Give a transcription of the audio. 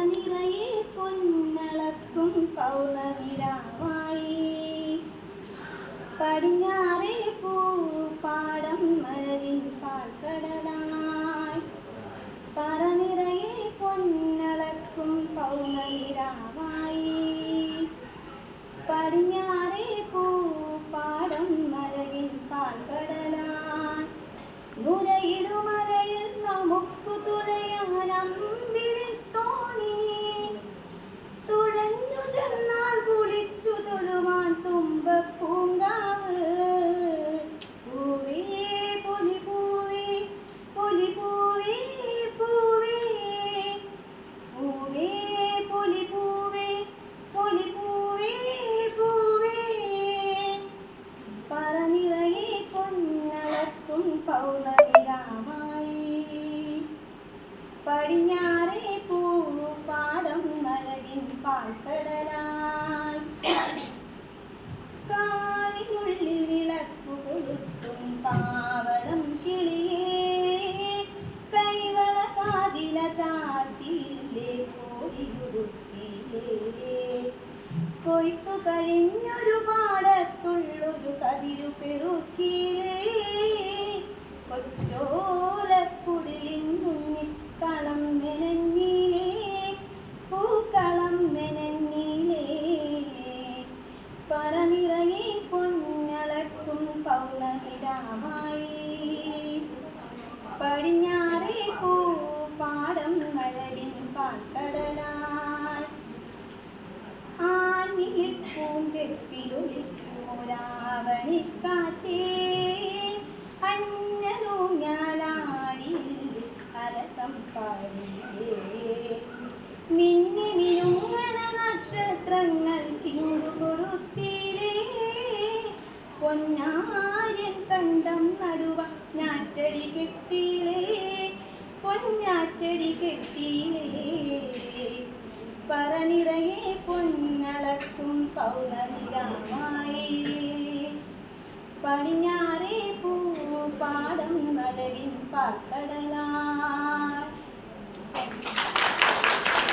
നിറയെ പൊന്നളക്കും പൗർണമിരാവായി പടിഞ്ഞാറേ പൂപ്പാടം മലരിൻ പാൽക്കടലായി പറ നിറയെ പൊന്നളക്കും പൗർണമിരാവായി പടിഞ്ഞാറേ പൂപ്പാടം മലരിൻ പാൽക്കടലായി നുരയിടുമലയിൽ നമുക്കു തുഴയാനമ്പിളി തോണി തുഴഞ്ഞു ചെന്നാൽ കുളിച്ചു തൊഴുവാൻ തുമ്പപ്പൂങ്കാവ് പൂവേ പൊലി പൂവേ പൊലി പൂവേ പൂവേ പൂവേ പൊലി പൂവേ പൊലി പൂവേ പൂവേ പറ നിറയെ പൊന്നളക്കും പൗർണമിരാവായി പടിഞ്ഞാറേ പൂപ്പാടം മലരിൻ പാൽക്കടലായി കാവിനുള്ളിൽ വിളക്കു കൊളുത്തും പാവളം കിളിയേ കൈവള കാതില ചാത്തിയില്ലേ കോടിയുടുത്തിയില്ലേ കൊയ്ത്തു കഴിഞ്ഞൊരു പാടത്തുള്ളൊരു കതിരു പെറുക്കിയിലേ കൊച്ചോലക്കുടിലിൻ മുന്നിൽ കളം മെനഞ്ഞിലേ പൂക്കളം മെനഞ്ഞിലേ പറ നിറയെ പൊന്നളക്കും പൗർണമിരാമായി പടിഞ്ഞാറേ പൂപ്പാടം മലരിൻ പാൽക്കടലായി ആനിൽ പൂഞ്ചെപ്പിലൊളിക്കൂരാവണിക്കാറ്റേ അരസം പാടിയേ നിന്നെ മിനുങ്ങണ നക്ഷത്രങ്ങൾ തിങ്ങു കൊടുത്തിലേ പൊന്നാര്യൻ കണ്ടം നടുവ ഞാറ്റടി കെട്ടിയിലേ പൊന്നാറ്റടി കെട്ടിയിലേ പറ നിറയെ പൊന്നളക്കും പൗർണമിരാമായി പടിഞ്ഞാറേ പൂപ്പാടം മലരിൻ പാൽക്കടലായി